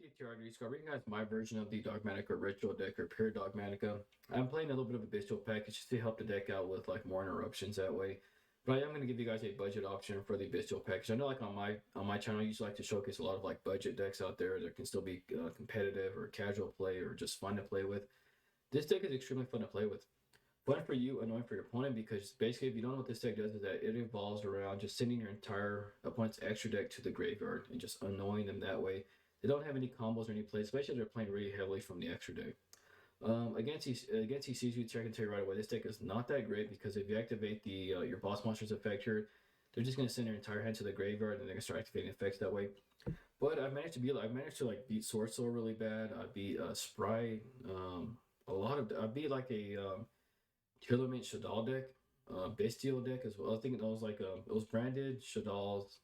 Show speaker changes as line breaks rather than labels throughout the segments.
DTR Discord, bringing you guys my version of the Dogmatika Ritual deck or Pure Dogmatika. I'm playing a little bit of a Bestial package just to help the deck out with like more interruptions that way. But I am going to give you guys a budget option for the Bestial package. I know like on my channel, I usually like to showcase a lot of like budget decks out there that can still be competitive or casual play or just fun to play with. This deck is extremely fun to play with. Fun for you, annoying for your opponent, because basically if you don't know what this deck does is that it evolves around just sending your entire opponent's extra deck to the graveyard and just annoying them that way. They don't have any combos or any plays, especially if they're playing really heavily from the extra deck. Against ECG, I can tell you right away, this deck is not that great because if you activate the your boss monsters effect here, they're just going to send their entire hand to the graveyard and they're going to start activating effects that way. But I've managed to like beat Sword Soul really bad. I beat Sprite, I beat like a Tillerman Shadal deck, Bestial deck as well. I think it was like it was branded Shadal's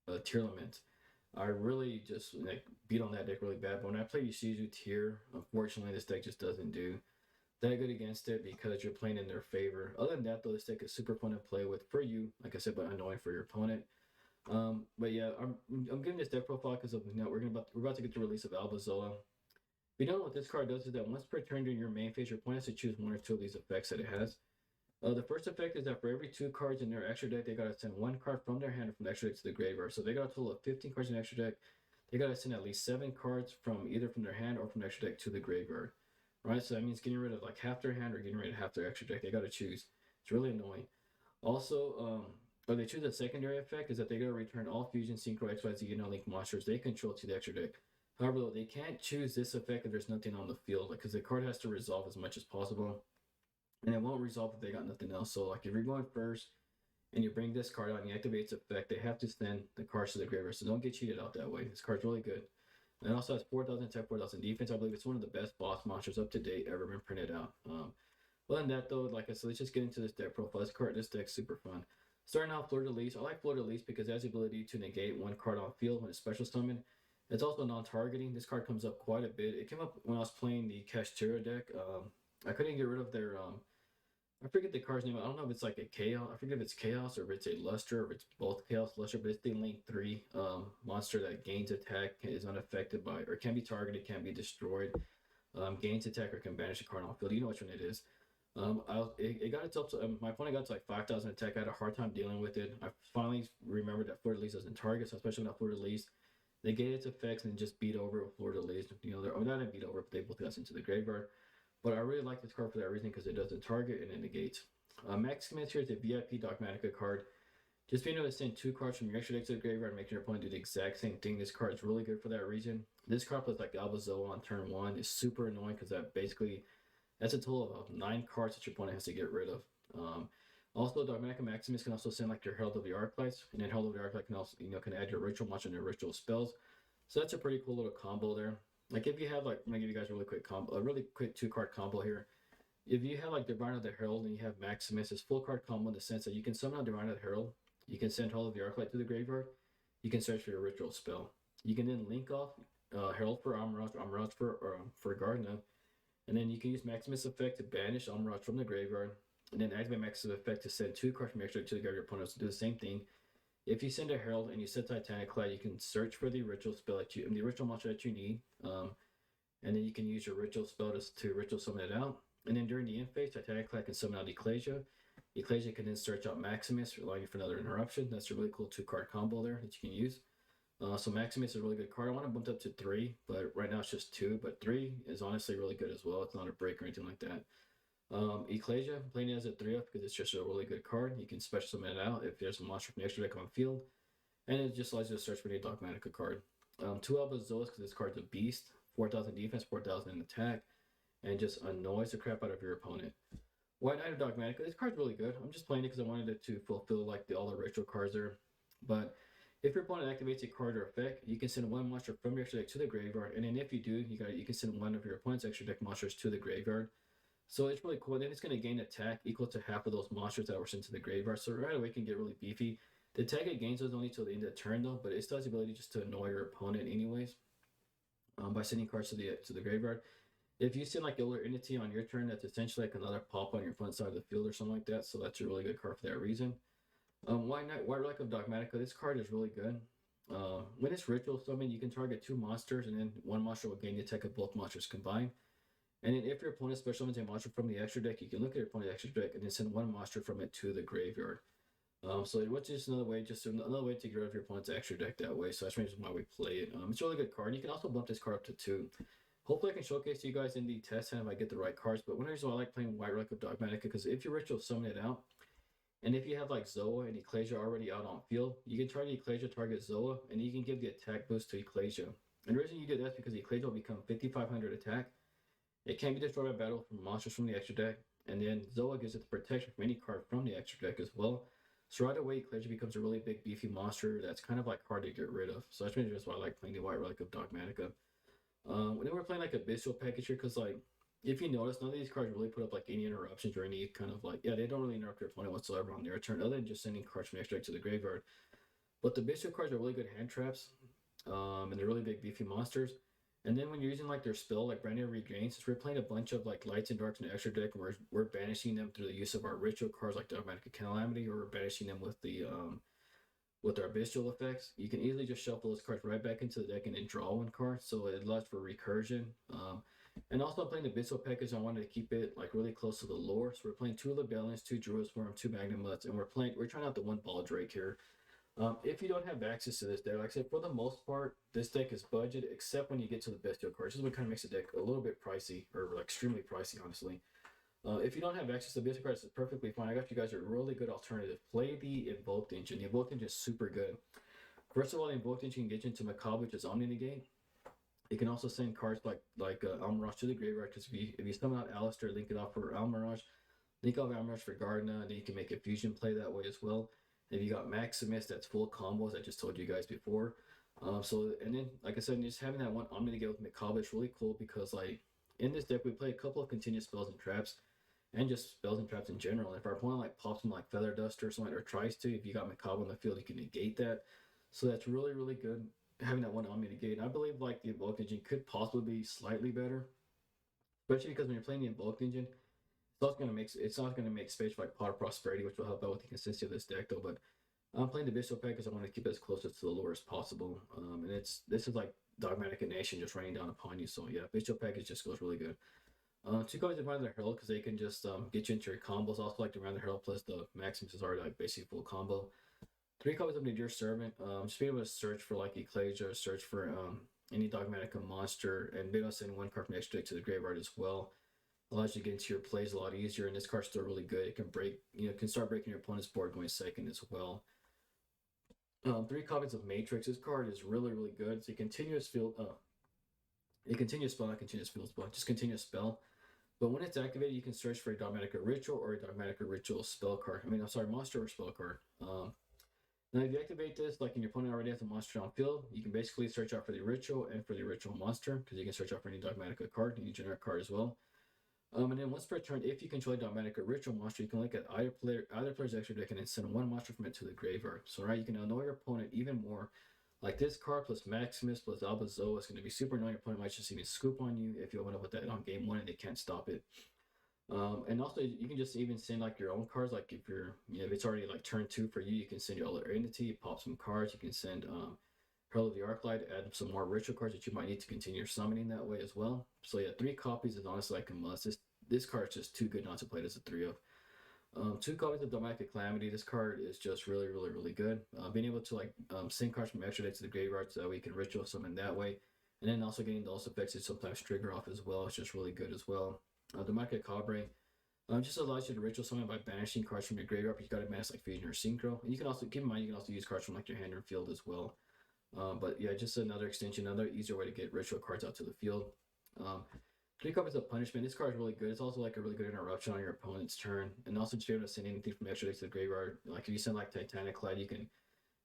Tearlament. I really just like beat on that deck really bad. But when I play Yushizu Tier, unfortunately, this deck just doesn't do that good against it because you're playing in their favor. Other than that, though, this deck is super fun to play with for you, like I said, but annoying for your opponent. But yeah, I'm giving this deck profile because of we're about to get the release of Albazola. If you don't know what this card does is that once per turn during your main phase, your opponent has to choose one or two of these effects that it has. The first effect is that for every 2 cards in their extra deck, they gotta send 1 card from their hand or from the extra deck to the graveyard. So they got a total of 15 cards in the extra deck. They gotta send at least 7 cards from either from their hand or from the extra deck to the graveyard. Right? So that means getting rid of like half their hand or getting rid of half their extra deck. They gotta choose. It's really annoying. Also, when they choose a secondary effect, is that they gotta return all fusion, synchro, XYZ, and link monsters they control to the extra deck. However, though, they can't choose this effect if there's nothing on the field, because the card has to resolve as much as possible and it won't resolve if they got nothing else. So like if you're going first and you bring this card out and you activate its effect, they have to send the cards to the graveyard. So don't get cheated out that way. This card's really good. And it also has 4,000 attack, 4,000 defense. I believe it's one of the best boss monsters up to date ever been printed out. Other than that, though, like I said, let's just get into this deck profile. This deck's super fun. Starting off, Fleur de Lis. I like Fleur de Lis because it has the ability to negate 1 card on field when it's special summon. It's also non-targeting. This card comes up quite a bit. It came up when I was playing the Kashtira deck. I couldn't get rid of their I forget the card's name. I don't know if it's like a chaos. I forget if it's chaos or if it's a luster or if it's both chaos luster. But it's the link 3 monster that gains attack, is unaffected by or can be targeted, can be destroyed, gains attack or can banish a card off field. You know which one it is. It got itself to, my opponent got to like 5,000 attack. I had a hard time dealing with it. I finally remembered that Fleur de Lis doesn't target, so especially not Fleur de Lis. They get its effects and just beat over with Fleur de Lis. You know, they're not beat over, but they both got into the graveyard. But I really like this card for that reason because it doesn't target and it negates. Maximus here is a VIP Dogmatika card. Just being able to send 2 cards from your extra deck to the graveyard and making your opponent do the exact same thing. This card is really good for that reason. This card plus like Albazoa on turn 1 is super annoying because that's a total of 9 cards that your opponent has to get rid of. Also, Dogmatika Maximus can also send like your Herald of the Arclights, and then Herald of the Arclight can also can add your ritual monster and your ritual spells. So that's a pretty cool little combo there. Like if you have like, I'm gonna give you guys a really quick 2 card combo here. If you have like Divine of the Herald and you have Maximus, it's full card combo in the sense that you can summon out Divine of the Herald, you can send Herald of the Arclight to the graveyard, you can search for your ritual spell. You can then link off Herald for Amaraj for Gardna, and then you can use Maximus effect to banish Amaraj from the graveyard, and then activate Maximus effect to send 2 cards from extra to the graveyard. Your opponent to do the same thing. If you send a Herald and you set Titanic Clad, you can search for the ritual spell the ritual monster that you need, and then you can use your ritual spell to ritual summon it out. And then during the end phase, Titanic Clad can summon out Ecclesia. Ecclesia can then search out Maximus, allowing you for another interruption. That's a really cool 2 card combo there that you can use. So Maximus is a really good card. I want to bump it up to 3, but right now it's just 2. But 3 is honestly really good as well. It's not a break or anything like that. Ecclesia, playing it as a 3-up because it's just a really good card. You can special summon it out if there's a monster from the extra deck on field. And it just allows you to search for any Dogmatika card. 2 Albazoas because this card's a beast. 4,000 defense, 4,000 in attack, and just annoys the crap out of your opponent. White Knight of Dogmatika, this card's really good. I'm just playing it because I wanted it to fulfill like all the ritual cards there. But if your opponent activates a card or effect, you can send 1 monster from your extra deck to the graveyard. And then if you do, you can send 1 of your opponent's extra deck monsters to the graveyard. So it's really cool. Then it's going to gain attack equal to half of those monsters that were sent to the graveyard. So right away it can get really beefy. The attack it gains those only till the end of the turn though, but it still has the ability just to annoy your opponent anyways. By sending cards to the graveyard. If you send like Elder Entity on your turn, that's essentially like another pop on your front side of the field or something like that. So that's a really good card for that reason. White Relic of Dogmatika, this card is really good. When it's ritual summon, you can target 2 monsters, and then 1 monster will gain the attack of both monsters combined. And then if your opponent special summons a monster from the extra deck, you can look at your opponent's extra deck and then send 1 monster from it to the graveyard. So what's just another way to get rid of your opponent's extra deck that way. So that's the reason why we play it. It's a really good card. You can also bump this card up to 2. Hopefully I can showcase to you guys in the test and if I get the right cards. But one reason why I like playing White Relic of Dogmatica, because if you ritual summon it out, and if you have like Zoa and Ecclesia already out on field, you can target Ecclesia, target Zoa, and you can give the attack boost to Ecclesia. And the reason you do that is because Ecclesia will become 5,500 attack. It can be destroyed by battle from monsters from the extra deck, and then Zoa gives it the protection from any card from the extra deck as well. So right away, Ecclesia becomes a really big beefy monster that's kind of like hard to get rid of. So that's just why I like playing the White Relic of Dogmatica. When we're playing like a Bishop package here, because like if you notice, none of these cards really put up like any interruptions or any kind of like, yeah, they don't really interrupt your opponent whatsoever on their turn, other than just sending cards from the extra deck to the graveyard. But the Bishop cards are really good hand traps, and they're really big beefy monsters. And then when you're using like their spell, like Brand New Regain, since we're playing a bunch of like lights and darks in the extra deck, and we're banishing them through the use of our ritual cards like Dogmatic Calamity, or we're banishing them with our bestial effects, you can easily just shuffle those cards right back into the deck and then draw 1 card. So it allows for recursion. And also playing the bestial package, I wanted to keep it like really close to the lore. So we're playing 2 Libellions, 2 Druid's Worm, 2 Magnamuts, and we're trying out the 1 Ball Drake here. If you don't have access to this deck, like I said, for the most part, this deck is budget, except when you get to the bestial cards. This is what kind of makes the deck a little bit pricey, or like extremely pricey, honestly. If you don't have access to basic cards, it's perfectly fine. I got you guys a really good alternative. Play the Invoked Engine. The Invoked Engine is super good. First of all, the Invoked Engine can get you into Macabre, which is Omni Negate. It can also send cards like Almirage to the graveyard, because if you summon out Alistair, link it off for Almirage, link off Almirage for Gardna, and then you can make a fusion play that way as well. If you got Maximus, that's full combos. I just told you guys before. And then, like I said, just having that 1 Omni Negate with Macabre is really cool, because like in this deck, we play a couple of continuous spells and traps, and just spells and traps in general. And if our opponent like pops them like Feather Duster or something, or tries to, if you got Macabre on the field, you can negate that. So that's really, really good, having that 1 Omni Negate. And I believe like the Invoked Engine could possibly be slightly better, especially because when you're playing the Invoked Engine, it's not gonna make space for like Pot of Prosperity, which will help out with the consistency of this deck though. But I'm playing the Bishop pack because I want to keep it as closest to the lore as possible. And this is like Dogmatic Nation just raining down upon you. So yeah, Bishop package just goes really good. 2 copies of Around the Herald, because they can just get you into your combos. Also like the Around the Herald plus the Maximus is already like basically full combo. 3 copies of Nadir Servant, just being able to search for like Ecclesia, search for any Dogmatica monster, and being able to send 1 card from extra deck to the graveyard as well. Allows you to get into your plays a lot easier, and this card's still really good. It can start breaking your opponent's board going second as well. 3 copies of Matrix. This card is really, really good. It's a continuous field, just continuous spell. But when it's activated, you can search for a Dogmatica Ritual or a Dogmatica Ritual spell card. Monster or spell card. Now, if you activate this, like, and your opponent already has a monster on field, you can basically search out for the Ritual and for the Ritual monster, because you can search out for any Dogmatica card, any generic card as well. And then once per turn, if you control a Dogmatica Ritual monster, you can look at either player's extra deck and then send 1 monster from it to the graveyard. So, right, you can annoy your opponent even more. Like this card plus Maximus plus Albazoa is going to be super annoying. Your opponent might just even scoop on you if you open up with that on game 1 and they can't stop it. And also you can just even send like your own cards. Like if it's already like turn 2 for you, you can send your other entity, pop some cards. You can send Herald of the Arclight, add some more ritual cards that you might need to continue summoning that way as well. So yeah, 3 copies is honestly like a must. This card is just too good not to play it as a 3 of. 2 copies of Dogmatic Calamity. This card is just really, really, really good. Being able to like send cards from extra deck to the graveyard so that we can ritual summon that way, and then also getting those effects that sometimes trigger off as well. It's just really good as well. Dogmatic Cabre just allows you to ritual summon by banishing cards from your graveyard. But you got to banish like Fusion or Synchro, and you can also keep in mind you can also use cards from like your hand or field as well. But yeah, just another extension, another easier way to get ritual cards out to the field. 3 copies of Punishment. This card is really good. It's also like a really good interruption on your opponent's turn, and also just be able to send anything from extra deck to the graveyard. Like if you send like Titanic Clad, you can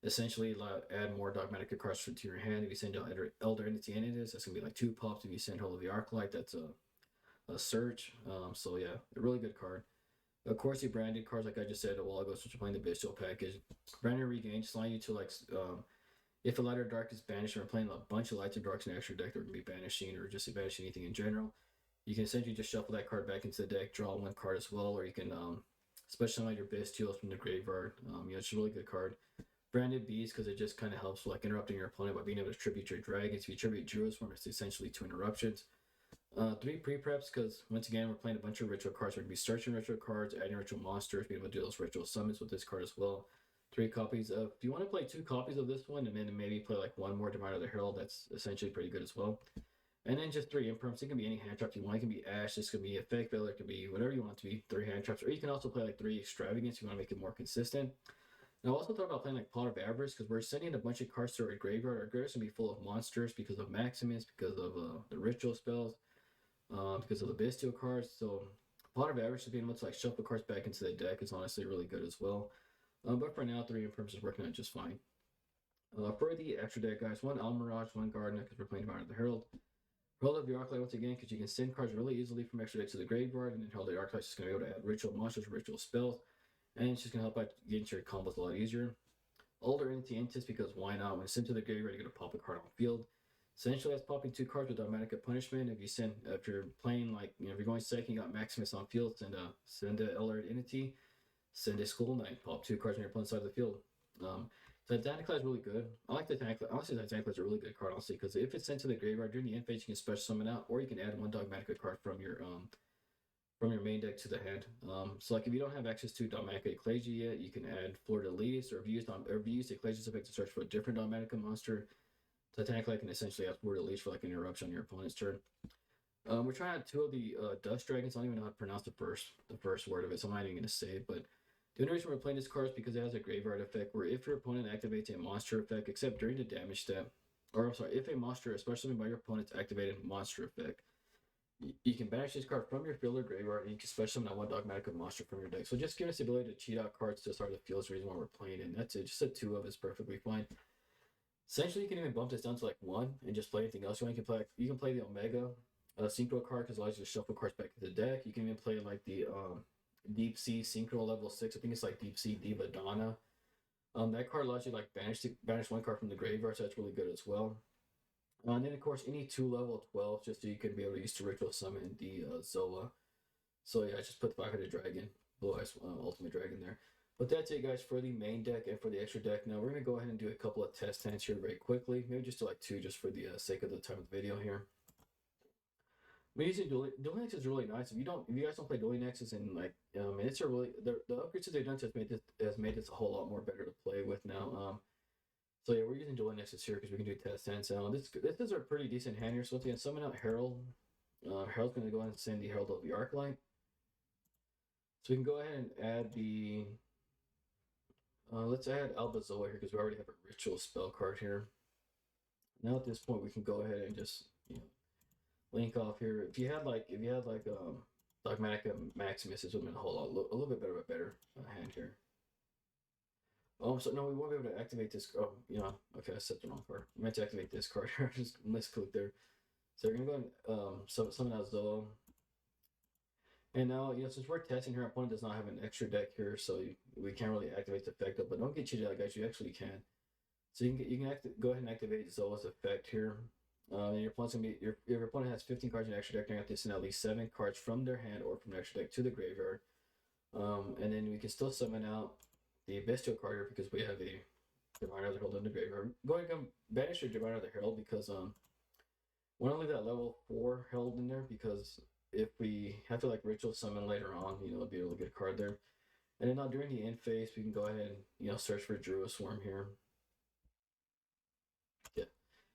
essentially add more Dogmatica cards to your hand. If you send Elder Entity Entities, that's gonna be like 2 pops. If you send Herald of the Arclight, that's a search. So yeah, a really good card. Of course, the branded cards, like I just said a while ago, since you're playing the Bestial package. Branded Regain, just allowing you to like if a Light or Dark is banished, or playing a bunch of Lights and Darks in extra deck, they're gonna be banishing or just banishing anything in general. You can essentially just shuffle that card back into the deck, draw 1 card as well, or you can special summon your Bestials from the graveyard. It's a really good card. Branded Beast because it just kind of helps like interrupting your opponent by being able to tribute your dragons. If you tribute Druid Swarm, it's essentially 2 interruptions. 3 pre-preps because once again we're playing a bunch of ritual cards. We're gonna be searching ritual cards, adding ritual monsters, being able to do those ritual summons with this card as well. 3 copies of. If you want to play 2 copies of this one and then maybe play like 1 more Diviner of the Herald, that's essentially pretty good as well. And then just 3 imperms. It can be any hand trap you want. It can be Ash. This could be a Fake Veil. It could be whatever you want it to be. 3 hand traps, or you can also play like 3 extravagance. If you want to make it more consistent. And I also thought about playing like Pot of Avarice because we're sending a bunch of cards to our graveyard. Our graveyard's gonna be full of monsters because of Maximus, because of the ritual spells, because of the bestial cards. So Pot of Avarice being able to like shuffle cards back into the deck is honestly really good as well. But for now, 3 imperms is working out just fine. For the extra deck, guys, 1 Almirage, 1 Gardener because we're playing Divine of the Herald. Herald of the Arclight once again because you can send cards really easily from extra deck to the graveyard, and then Herald of the Arclight is just going to be able to add ritual monsters, ritual spells, and it's just going to help out get into your combos a lot easier. Older Entity Intis because why not? When it's sent to the graveyard, you're going to pop a card on the field. Essentially, that's popping 2 cards with Dogmatika Punishment. If you're playing like, if you're going second, you got Maximus on field, send a Elder Entity, send a School Knight, pop 2 cards on your opponent's side of the field. Titanicla is really good. I like Titanicla. Honestly, Titanicla is a really good card, honestly, because if it's sent to the graveyard during the end phase, you can special summon out, or you can add 1 Dogmatika card from your main deck to the hand. So like if you don't have access to Dogmatika Ecclesia yet, you can add Fleur de Lis, or if you use Ecclesia's effect to search for a different Dogmatika monster, Titanicla can essentially have Fleur de Lis for like an interruption on your opponent's turn. We're trying out 2 of the Dust Dragons. I don't even know how to pronounce the first word of it, so I'm not even going to say it, but the only reason we're playing this card is because it has a graveyard effect where if your opponent activates a monster effect, except during the damage step, or I'm sorry, if a monster, especially by your opponent's activated monster effect, you can banish this card from your field or graveyard, and you can special summon 1 Dogmatika monster from your deck. So just give us the ability to cheat out cards to start the field is the reason why we're playing, and that's it. Just a 2 of is perfectly fine. Essentially, you can even bump this down to like 1 and just play anything else you want. You can play the Omega Synchro card because it allows you to shuffle cards back to the deck. You can even play like the Deep Sea Synchro level 6. I think it's like Deep Sea Diva Donna. That card allows you to like banish 1 card from the graveyard, so that's really good as well. And then of course any 2 level 12 just so you can be able to use to ritual summon the Zola. So yeah, I just put the 500 dragon, Blue Eyes Ultimate Dragon there. But that's it, guys, for the main deck and for the extra deck. Now we're gonna go ahead and do a couple of test hands here very quickly. Maybe just do like 2 just for the sake of the time of the video here. But using Dueling Nexus is really nice. If you guys don't play Dueling Nexus, and like, it's a really the upgrades that they've done has made this a whole lot more better to play with now. So yeah, we're using Dueling Nexus here because we can do test hands now. This is a pretty decent hand here. So once again, summon out Herald. Herald's going to go ahead and send the Herald of the Arclight. So we can go ahead and add the. Let's add Albazoa here because we already have a ritual spell card here. Now at this point, we can go ahead and just link off here. If you had like Dogmatika Maximus, this would have been a little bit better hand here. So no, we won't be able to activate this. Okay, I set the wrong card. I meant to activate this card here. I just misclicked there. So we're gonna go and summon out Zoa. And now, since we're testing here, our opponent does not have an extra deck here, so we can't really activate the effect up. But don't get cheated out, guys. You actually can. So you can go ahead and activate Zoa's effect here. And your opponent's gonna be if your opponent has 15 cards in extra deck, they're gonna have to send at least 7 cards from their hand or from their extra deck to the graveyard. And then we can still summon out the bestial card here because we have a Diviner of the Herald in the graveyard. Go ahead and banish your Diviner of the Herald because want to leave that level 4 Herald in there because if we have to like ritual summon later on, it'd be a really good card there. And then now during the end phase, we can go ahead and search for Druid Swarm here. Yeah,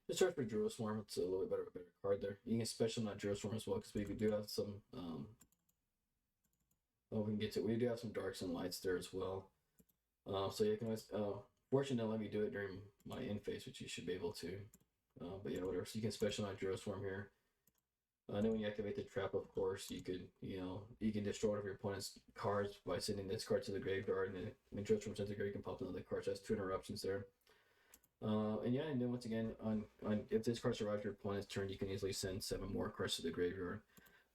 just search for Druid Swarm. It's a little bit better card there. You can special not Druid Swarm as well because we do have some. We do have some darks and lights there as well. So you can always. Fortunately, let me do it during my end phase, which you should be able to. But yeah, whatever. So you can special not Druid Swarm here. And then when you activate the trap, of course, you could, you can destroy one of your opponent's cards by sending this card to the graveyard, and then when Druid Swarm sends the graveyard, you can pop another card. So that's 2 interruptions there. And then once again, on if this card survives your opponent's turn, you can easily send 7 more cards to the graveyard.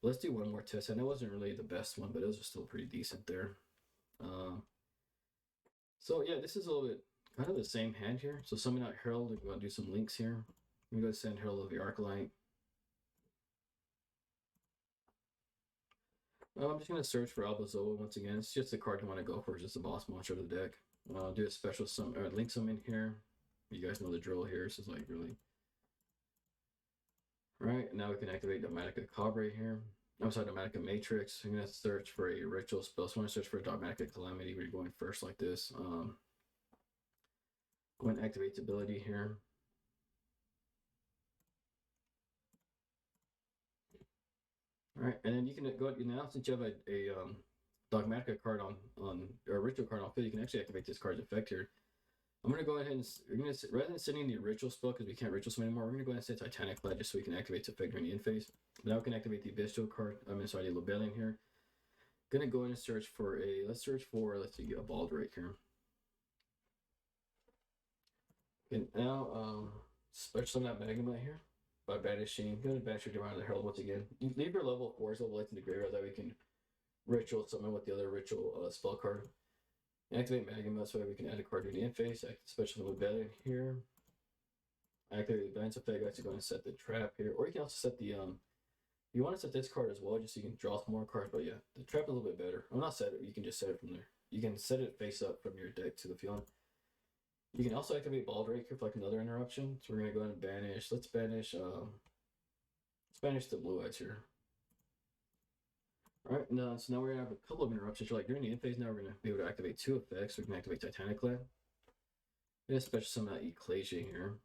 But let's do one more test, and it wasn't really the best one, but it was still pretty decent there. So yeah, this is a little bit kind of the same hand here. So summon out Herald. We're going to do some links here. I'm going to send Herald of the Arclight. I'm just going to search for Albazoa once again. It's just the card you want to go for. It's just the boss monster of the deck. I'll do a special link some in here. You guys know the drill here. This is like really. All right, now we can activate Dogmatika Cabre here. I'm sorry, Dogmatika Matrix. I'm gonna search for a ritual spell. So I'm gonna search for a Dogmatika Calamity. We're going first like this. Go and activate the ability here. All right, and then you can go now since you have a Dogmatica card on or a ritual card on field, you can actually activate this card's effect here. I'm gonna go ahead and rather than sending the ritual spell because we can't ritual spell anymore, we're gonna go ahead and say Titanic Clad just so we can activate the effect during the end phase. Now we can activate the bestial card. The Libellion here. Gonna go ahead and search for let's see a Baldrake here. And now search some of that Magnemite here by banishing. Go to banish your Divine of the Herald once again. You leave your level 4s level 8 in the graveyard that we can ritual summon with the other ritual spell card. Activate Magma so we can add a card to the end phase. Special Rebellion here. Activate the Balance effect. Actually going to set the trap here, or you can also set the you want to set this card as well, just so you can draw some more cards. But yeah, the trap is a little bit better. I'm not set it. You can just set it from there. You can set it face up from your deck to the field. You can also activate Baldrake here for like another interruption. So we're gonna go ahead and banish. Let's banish the blue eyes here. All right, so now we're gonna have a couple of interruptions. So like during the end phase, now we're gonna be able to activate 2 effects. We can activate Titanic Clad. And especially some of that Ecclesia here.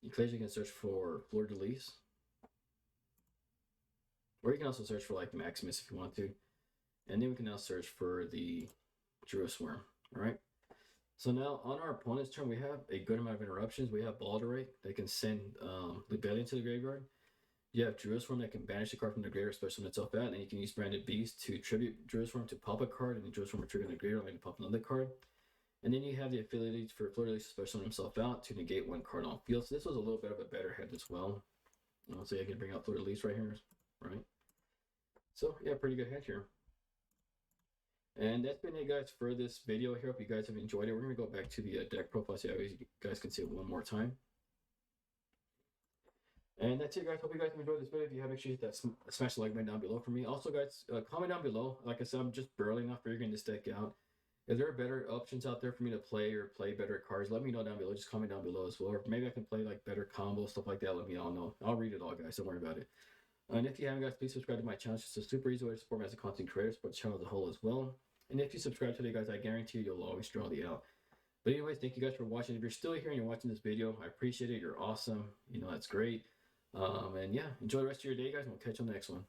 Ecclesia can search for Fleur de Lis. Or you can also search for like Maximus if you want to. And then we can now search for the Druid Worm. Alright. So now on our opponent's turn, we have a good amount of interruptions. We have Baldrake that can send Libellion to the graveyard. You have Druid Worm that can banish the card from the graveyard, especially when it's off that. And then you can use Branded Beast to tribute Druid Worm to pop a card, and the Druid Worm will trigger in the graveyard and pop another card. And then you have the ability for Fleur de Lis to special himself out to negate 1 card on field. So this was a little bit of a better hand as well. So I can bring out Fleur de Lis right here, right? So yeah, pretty good hand here. And that's been it, guys, for this video here. Hope you guys have enjoyed it. We're gonna go back to the deck profile so you guys can see it one more time. And that's it, guys. Hope you guys have enjoyed this video. If you have, make sure you hit that smash the like button down below for me. Also, guys, comment down below. Like I said, I'm just barely not figuring this deck out. If there are better options out there for me to play or play better cards, let me know down below. Just comment down below as well. Or maybe I can play like better combos, stuff like that. Let me all know. I'll read it all, guys. Don't worry about it. And if you haven't, guys, please subscribe to my channel. It's just a super easy way to support me as a content creator, support the channel as a whole as well. And if you subscribe today, guys, I guarantee you'll always draw the out. But anyways, thank you guys for watching. If you're still here and you're watching this video, I appreciate it. You're awesome. You know, that's great. And yeah, enjoy the rest of your day, guys, and we'll catch you on the next one.